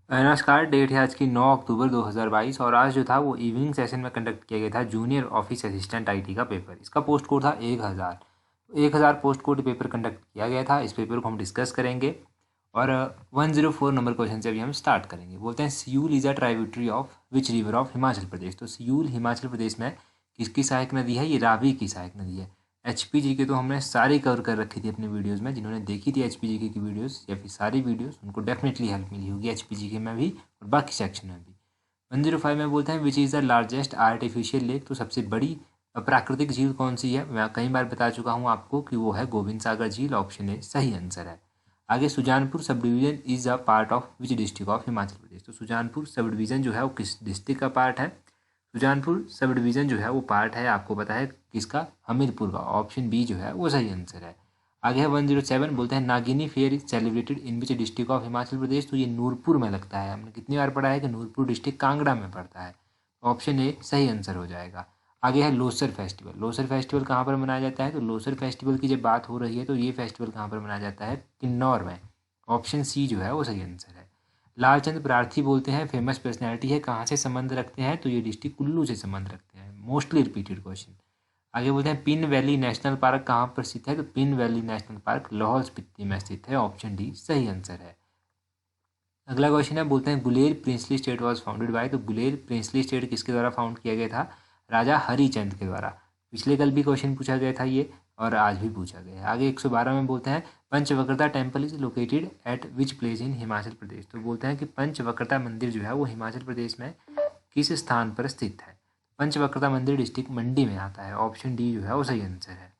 नमस्कार। डेट है आज की 9 अक्टूबर 2022 और आज जो था वो इवनिंग सेशन में कंडक्ट किया गया था जूनियर ऑफिस असिस्टेंट आईटी का पेपर। इसका पोस्ट कोड था 1000 पोस्ट कोड पेपर कंडक्ट किया गया था। इस पेपर को हम डिस्कस करेंगे और 104 नंबर क्वेश्चन से अभी हम स्टार्ट करेंगे। बोलते हैं Siul is a tributary of which river of Himachal Pradesh. तो सियूल हिमाचल प्रदेश में किसकी सहायक नदी है? ये रावी की सहायक नदी है। एचपीजी के तो हमने सारी कवर कर रखी थी अपनी वीडियोस में। जिन्होंने देखी थी एचपीजी की वीडियोस या फिर सारी वीडियोस, उनको डेफिनेटली हेल्प मिली होगी एचपीजी के में भी और बाकी सेक्शन में भी। 105 में बोलते हैं which is the largest artificial lake. तो सबसे बड़ी प्राकृतिक झील कौन सी है? मैं कई बार बता चुका हूँ आपको कि वो है गोविंद सागर झील। ऑप्शन ए सही आंसर है। आगे Sujanpur sub division is a part of which district of Himachal Pradesh. तो सुजानपुर सब डिवीजन जो है वो किस डिस्ट्रिक्ट का पार्ट है? सुजानपुर सब डिवीज़न जो है वो पार्ट है, आपको पता है किसका? हमीरपुर का। ऑप्शन बी जो है वो सही आंसर है। आगे है 107। बोलते हैं Nagini fair is celebrated in which district of Himachal Pradesh. तो ये नूरपुर में लगता है। हमने कितनी बार पढ़ा है कि नूरपुर डिस्ट्रिक्ट कांगड़ा में पड़ता है। ऑप्शन ए सही आंसर हो जाएगा। आगे है लोसर फेस्टिवल। लोसर फेस्टिवल कहाँ पर मनाया जाता है? तो लोसर फेस्टिवल की जब बात हो रही है तो ये फेस्टिवल कहाँ पर मनाया जाता है? किन्नौर में। ऑप्शन सी जो है वो सही आंसर है। लालचंद प्रार्थी बोलते हैं फेमस पर्सनैलिटी है, कहाँ से संबंध रखते हैं? तो ये डिस्ट्रिक्ट कुल्लू से संबंध रखते हैं। Mostly repeated question. आगे बोलते हैं पिन वैली नेशनल पार्क कहाँ पर स्थित है? तो pin valley national park Lahaul Spiti में स्थित है। ऑप्शन डी सही आंसर है। अगला क्वेश्चन है, बोलते हैं Guler princely state was founded by. तो गुलेर प्रिंसली स्टेट किसके द्वारा फाउंड किया गया था? राजा हरिचंद के द्वारा। पिछले कल भी क्वेश्चन पूछा गया था ये और आज भी पूछा गया है। आगे 112 में बोलते हैं Panchvaktra temple is located at which place in Himachal Pradesh. तो बोलते हैं कि पंचवक्रता मंदिर जो है वो हिमाचल प्रदेश में किस स्थान पर स्थित है? पंचवक्रता मंदिर डिस्ट्रिक्ट मंडी में आता है। ऑप्शन डी जो है वो सही आंसर है।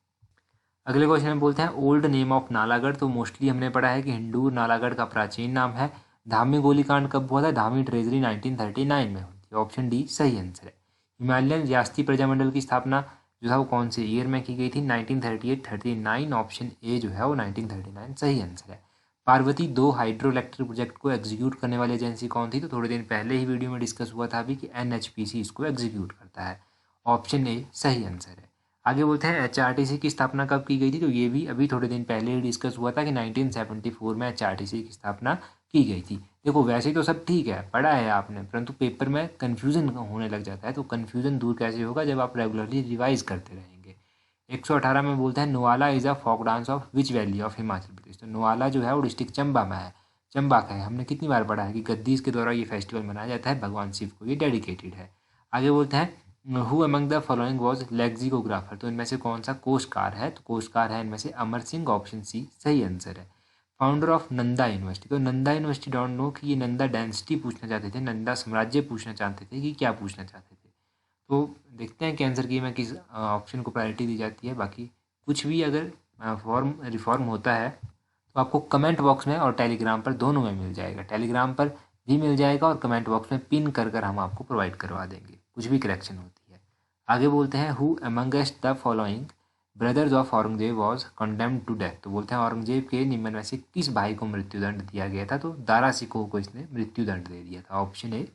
अगले क्वेश्चन में बोलते हैं ओल्ड नेम ऑफ नालागढ़। तो मोस्टली हमने पढ़ा है कि हिंडूर नालागढ़ का प्राचीन नाम है। धामी गोलीकांड कब हुआ था? धामी ट्रेजरी 1939 में हुई थी। ऑप्शन डी सही आंसर है। हिमालयन रियासती प्रजामंडल की स्थापना जो था वो कौन से ईयर में की गई थी? 1938-39। ऑप्शन ए जो है वो 1939 सही आंसर है। पार्वती 2 हाइड्रो इलेक्ट्रिक प्रोजेक्ट को एग्जीक्यूट करने वाली एजेंसी कौन थी? तो थोड़े दिन पहले ही वीडियो में डिस्कस हुआ था अभी कि एनएचपीसी इसको एग्जीक्यूट करता है। ऑप्शन ए सही आंसर है। आगे बोलते हैं एचआरटीसी की स्थापना कब की गई थी? तो ये भी अभी थोड़े दिन पहले ही डिस्कस हुआ था कि 1974 में एचआरटीसी की स्थापना की गई थी। देखो वैसे तो सब ठीक है, पढ़ा है आपने, परंतु पेपर में कन्फ्यूजन होने लग जाता है। तो कन्फ्यूजन दूर कैसे होगा? जब आप रेगुलरली रिवाइज करते रहेंगे। 118 में बोलते हैं Noala is a folk dance of which valley of Himachal Pradesh. तो नोआला जो है वो डिस्ट्रिक्ट चंबा में है। चंबा का है। हमने कितनी बार पढ़ा है कि गद्दीस के द्वारा ये फेस्टिवल मनाया जाता है, भगवान शिव को ये डेडिकेटेड है। आगे बोलते हैं who among the following was lexicographer. तो इनमें से कौन सा कोशकार है? तो कोशकार है इनमें से अमर सिंह। ऑप्शन सी सही आंसर है। Founder of Nanda university. तो नंदा यूनिवर्सिटी डोंट नो कि ये नंदा डेंसिटी पूछना चाहते थे, नंदा साम्राज्य पूछना चाहते थे कि क्या पूछना चाहते थे? तो देखते हैं कि आंसर की में किस ऑप्शन को प्रायोरिटी दी जाती है। बाकी कुछ भी अगर फॉर्म रिफॉर्म होता है तो आपको कमेंट बॉक्स में और टेलीग्राम पर दोनों में मिल जाएगा। टेलीग्राम पर भी मिल जाएगा और कमेंट बॉक्स में पिन कर कर हम आपको प्रोवाइड करवा देंगे कुछ भी करेक्शन होती है। आगे बोलते हैं who amongst the following brothers of Aurangzeb was condemned to death. तो बोलते हैं औरंगजेब के निम्न में से किस भाई को मृत्युदंड दिया गया था? तो दारा सिकोह को इसने मृत्युदंड दे दिया था। ऑप्शन ए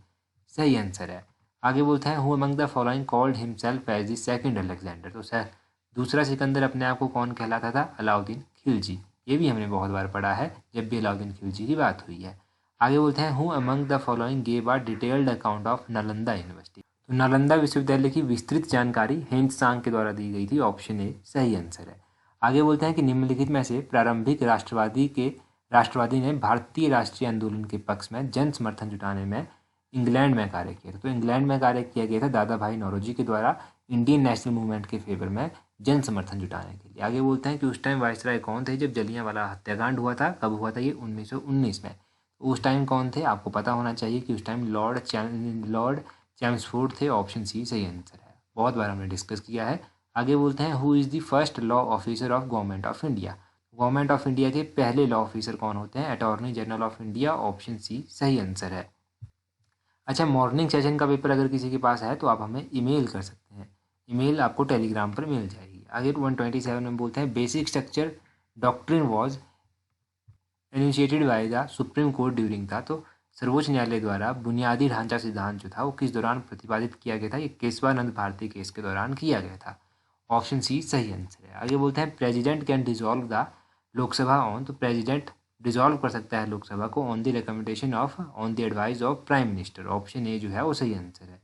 सही आंसर है। आगे बोलते हैं who among the following called himself as the second Alexander. तो सर दूसरा सिकंदर अपने आप को कौन कहलाता था? अलाउद्दीन खिलजी। ये भी हमने बहुत बार पढ़ा है जब भी अलाउद्दीन खिलजी की बात हुई है। आगे बोलते हैं who among the following gave a detailed account of Nalanda university. तो नालंदा विश्वविद्यालय की विस्तृत जानकारी हेंत्सांग के द्वारा दी गई थी। ऑप्शन ए सही आंसर है। आगे बोलते हैं कि निम्नलिखित में से प्रारंभिक राष्ट्रवादी ने भारतीय राष्ट्रीय आंदोलन के पक्ष में जन समर्थन जुटाने में इंग्लैंड में कार्य किया था। तो इंग्लैंड में कार्य किया गया था दादा भाई नौरोजी के द्वारा इंडियन नेशनल मूवमेंट के फेवर में जन समर्थन जुटाने के लिए। आगे बोलते हैं कि उस टाइम वायसराय कौन थे जब जलियांवाला हत्याकांड हुआ था? कब हुआ था ये? 1919 में। तो उस टाइम कौन थे? आपको पता होना चाहिए कि उस टाइम लॉर्ड चैम्सफोर्ड थे। ऑप्शन सी सही आंसर है। बहुत बार हमने डिस्कस किया है। आगे बोलते हैं who is the first law officer of government of India. Government of India के पहले लॉ ऑफिसर कौन होते हैं? Attorney general of India. Option C सही आंसर है। अच्छा, मॉर्निंग सेशन का पेपर अगर किसी के पास है तो आप हमें ईमेल कर सकते हैं। ईमेल आपको टेलीग्राम पर मिल जाएगी। आगे 127 में बोलते हैं basic structure doctrine was initiated by the supreme court during था। तो सर्वोच्च न्यायालय द्वारा बुनियादी ढांचा सिद्धांत जो था वो किस दौरान प्रतिपादित किया गया था? ये केशवानंद भारती केस के दौरान किया गया था। ऑप्शन सी सही आंसर है। आगे बोलते हैं president can dissolve the Lok Sabha on. तो प्रेसिडेंट डिसॉल्व कर सकता है लोकसभा को on the recommendation of on the advice of prime minister. Option A जो है वो सही आंसर है।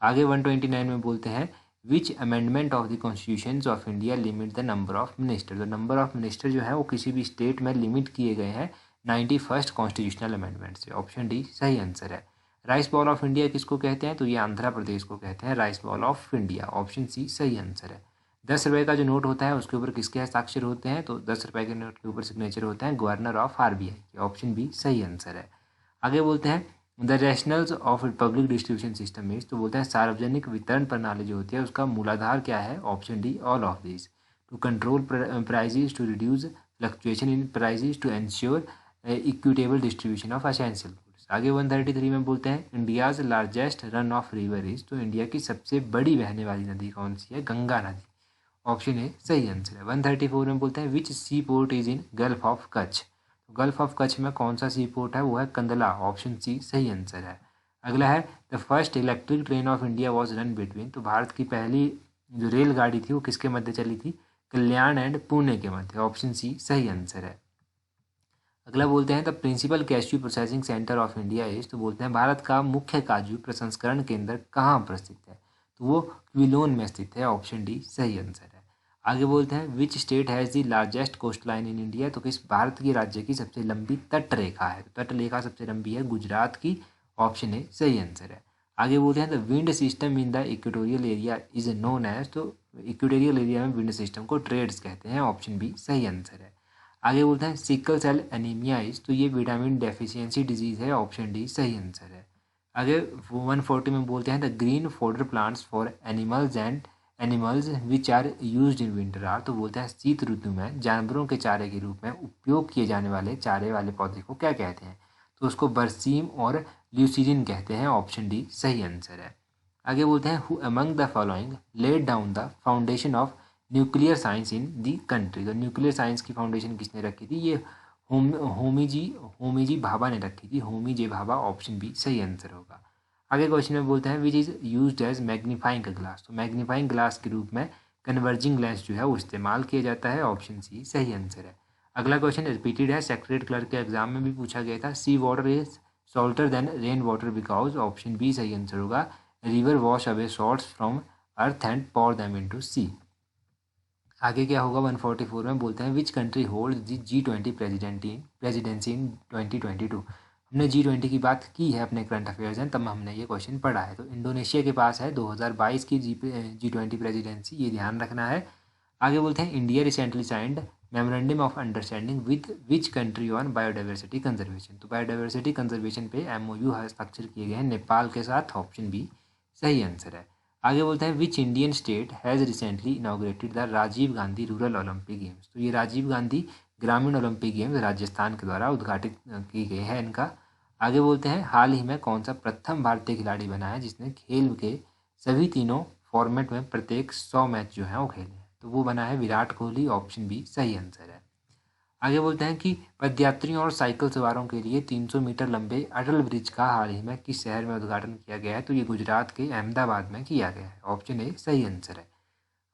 आगे 129 में बोलते हैं विच amendment of the constitution of India limit the number of minister. तो नंबर ऑफ मिनिस्टर जो है वो किसी भी स्टेट में लिमिट किए गए हैं 91st कॉन्स्टिट्यूशनल अमेंडमेंट से। ऑप्शन डी सही आंसर है। राइस बॉल ऑफ इंडिया किसको कहते हैं, तो ये आंध्र प्रदेश को कहते हैं rice bowl of India. Option C सही आंसर है। 10 रुपये का जो नोट होता है उसके ऊपर किसके हस्ताक्षर होते हैं, तो 10 रुपये के नोट के ऊपर सिग्नेचर होते हैं गवर्नर ऑफ आरबीआई के। ऑप्शन बी सही आंसर है। आगे बोलते हैं the rationals of public distribution system is, तो बोलते हैं सार्वजनिक वितरण प्रणाली जो होती है उसका मूलाधार क्या है। Option D all of this. To control prices, to reduce fluctuation in prices, to ensure equitable distribution of essential goods. आगे 133 में बोलते हैं India's largest run of river is, तो इंडिया की सबसे बड़ी बहने वाली नदी कौन सी है, गंगा नदी। ऑप्शन ए सही आंसर है। 134 में बोलते हैं which seaport is in gulf of Kutch, gulf of Kutch में कौन सा सी पोर्ट है, वो है कंदला। ऑप्शन सी सही आंसर है। अगला है the first electric train of India was run between, तो भारत की पहली जो रेलगाड़ी थी वो किसके मध्य चली थी, कल्याण एंड पुणे के मध्य। ऑप्शन सी सही आंसर है। अगला बोलते हैं the principal cashew processing centre of India is, तो बोलते हैं भारत का मुख्य काजू प्रसंस्करण केंद्र कहाँ पर स्थित है, तो वो क्विलोन में स्थित है। ऑप्शन डी सही आंसर है। आगे बोलते हैं which state has the largest coast line in India, तो किस भारत की राज्य की सबसे लंबी तट रेखा है, तो तट रेखा सबसे लंबी है गुजरात की। ऑप्शन ए सही आंसर है। आगे बोलते हैं the wind system in the equatorial area is known as, तो इक्वेटोरियल एरिया में विंड सिस्टम को ट्रेड्स कहते हैं। ऑप्शन बी सही आंसर है। आगे बोलते हैं सिकल सेल एनीमिया इज, तो ये विटामिन डेफिशिएंसी डिजीज है। ऑप्शन डी सही आंसर है। आगे 140 में बोलते हैं the green fodder plants for animals and animals which are used in winter are, तो बोलते हैं शीत ऋतु में जानवरों के चारे के रूप में उपयोग किए जाने वाले चारे वाले पौधे को क्या कहते हैं, तो उसको बरसीम और ल्यूसीरिन कहते हैं। ऑप्शन डी सही आंसर है। आगे बोलते हैं who among the following laid down the foundation of nuclear science in the country, तो न्यूक्लियर साइंस की फाउंडेशन किसने रखी थी, ये होमी जी भाभा ने रखी थी, Homi J Bhabha. Option B सही आंसर होगा। आगे क्वेश्चन में बोलते हैं which is used as magnifying glass, तो मैग्नीफाइंग ग्लास के रूप में कन्वर्जिंग लेंस जो है वो इस्तेमाल किया जाता है। ऑप्शन सी सही आंसर है। अगला क्वेश्चन रिपीटेड है, सेक्रेटरी क्लर्क के एग्जाम में भी पूछा गया था। Sea water is salter than rain water because. Option B सही आंसर होगा। River wash away salts from earth and pour them into sea. आगे क्या होगा 144 में बोलते हैं which country hold the G20 presidency in 2022। हमने G20 की बात की है अपने करंट अफेयर्स हैं, तब हमने ये क्वेश्चन पढ़ा है। तो इंडोनेशिया के पास है 2022 की G20 प्रेसिडेंसी, ये ध्यान रखना है। आगे बोलते हैं India recently signed memorandum of understanding with which country on biodiversity conservation, तो बायोडाइवर्सिटी कंजर्वेशन पे MOU हस्ताक्षर किए गए हैं नेपाल के साथ। ऑप्शन बी सही आंसर है। आगे बोलते हैं which Indian state has recently inaugurated the Rajiv Gandhi rural Olympic games, तो ये राजीव गांधी ग्रामीण ओलंपिक गेम्स राजस्थान के द्वारा उद्घाटित की गई है इनका। आगे बोलते हैं हाल ही में कौन सा प्रथम भारतीय खिलाड़ी बना है जिसने खेल के सभी तीनों फॉर्मेट में प्रत्येक 100 मैच जो है वो खेले हैं, तो वो बना है विराट कोहली। ऑप्शन बी सही आंसर है। आगे बोलते हैं कि पदयात्रियों और साइकिल सवारों के लिए 300 मीटर लंबे अटल ब्रिज का हाल ही में किस शहर में उद्घाटन किया गया है, तो ये गुजरात के अहमदाबाद में किया गया है। ऑप्शन ए सही आंसर है।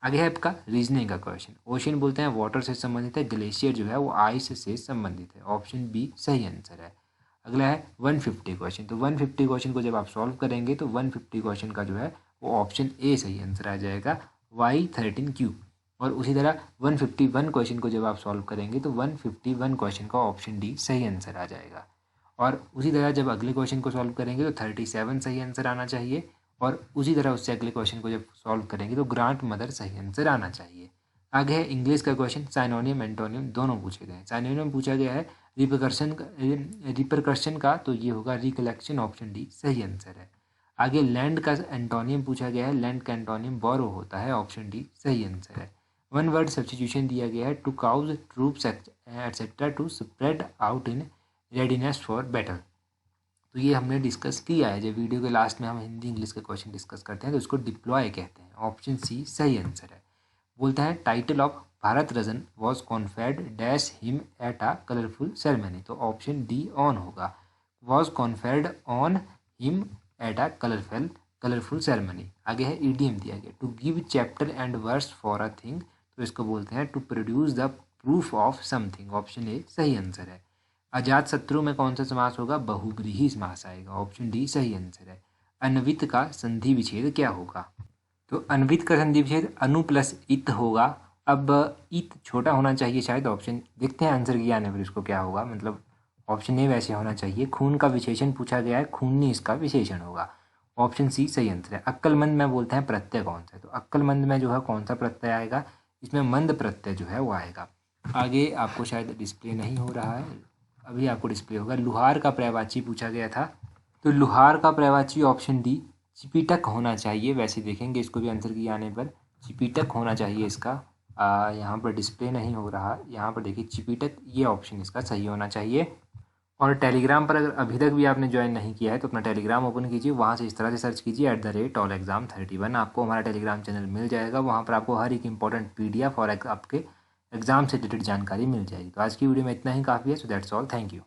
आगे है आपका रीजनिंग का क्वेश्चन। ओशन बोलते हैं वाटर से संबंधित है, ग्लेशियर जो है वो आइस से संबंधित है। ऑप्शन बी सही आंसर है। अगला है 150 क्वेश्चन। तो 150 क्वेश्चन को जब आप सॉल्व करेंगे तो 150 क्वेश्चन का जो है वो ऑप्शन ए सही आंसर आ जाएगा, Y13 क्यूब। और उसी तरह 151 क्वेश्चन को जब आप सॉल्व करेंगे तो 151 क्वेश्चन का ऑप्शन डी सही आंसर आ जाएगा। और उसी तरह जब अगले क्वेश्चन को सॉल्व करेंगे तो 37 सही आंसर आना चाहिए। और उसी तरह उससे अगले क्वेश्चन को जब सॉल्व करेंगे तो ग्रांट मदर सही आंसर आना चाहिए। आगे है इंग्लिश का क्वेश्चन। साइनोनियम एंटोनियम दोनों पूछे गए हैं। साइनोनियम पूछा गया है रिपरकर्शन का, तो ये होगा रिकलेक्शन। ऑप्शन डी सही आंसर है। आगे लैंड का एंटोनियम पूछा गया है, लैंड का एंटोनियम बोरो होता है। ऑप्शन डी सही आंसर है। वन वर्ड सब्स्टिट्यूशन दिया गया है to cause troops etcetera to spread out in readiness for battle, तो ये हमने डिस्कस किया है। जब वीडियो के लास्ट में हम हिंदी इंग्लिश के क्वेश्चन डिस्कस करते हैं तो इसको डिप्लॉय कहते हैं। ऑप्शन सी सही आंसर है। बोलता है title of Bharat Ratna was conferred dash him at a colourful ceremony, तो ऑप्शन डी ऑन होगा, was conferred on him at a colourful ceremony. आगे है ईडीएम दिया गया to give chapter and verse for a thing, तो इसको बोलते हैं to produce the proof of something. Option A सही आंसर है। अजात शत्रु में कौन सा समास होगा? बहुब्रीहि समास आएगा। ऑप्शन डी सही आंसर है। अन्वित का संधि विच्छेद क्या होगा? तो अन्वित का संधि विच्छेद अनु प्लस इत होगा। अब इत छोटा होना चाहिए शायद। ऑप्शन देखते हैं आंसर की आने पर इसको क्या होगा, मतलब ऑप्शन ए वैसे होना चाहिए। खून का विशेषण पूछा गया है, खूनी इसका विशेषण होगा। ऑप्शन सी सही आंसर है। अक्लमंद में बोलते हैं प्रत्यय कौन सा है? तो अक्लमंद में जो है कौन सा प्रत्यय आएगा? इसमें मंद प्रत्यय जो है वो आएगा। आगे आपको शायद डिस्प्ले नहीं हो रहा है, अभी आपको डिस्प्ले होगा। लुहार का पर्यायवाची पूछा गया था, तो लुहार का पर्यायवाची ऑप्शन डी चिपीटक होना चाहिए। वैसे देखेंगे इसको भी आंसर की आने पर चिपीटक होना चाहिए इसका। यहाँ पर डिस्प्ले नहीं हो रहा, यहाँ पर देखिए चिपीटक, ये ऑप्शन इसका सही होना चाहिए। और टेलीग्राम पर अगर अभी तक भी आपने ज्वाइन नहीं किया है तो अपना टेलीग्राम ओपन कीजिए, वहाँ से इस तरह से सर्च कीजिए @allexam31। आपको हमारा टेलीग्राम चैनल मिल जाएगा। वहाँ पर आपको हर एक इंपॉर्टेंट PDF और आपके एग्जाम से रिलेटेड जानकारी मिल जाएगी। तो आज की वीडियो में इतना ही काफ़ी है। So that's all, thank you.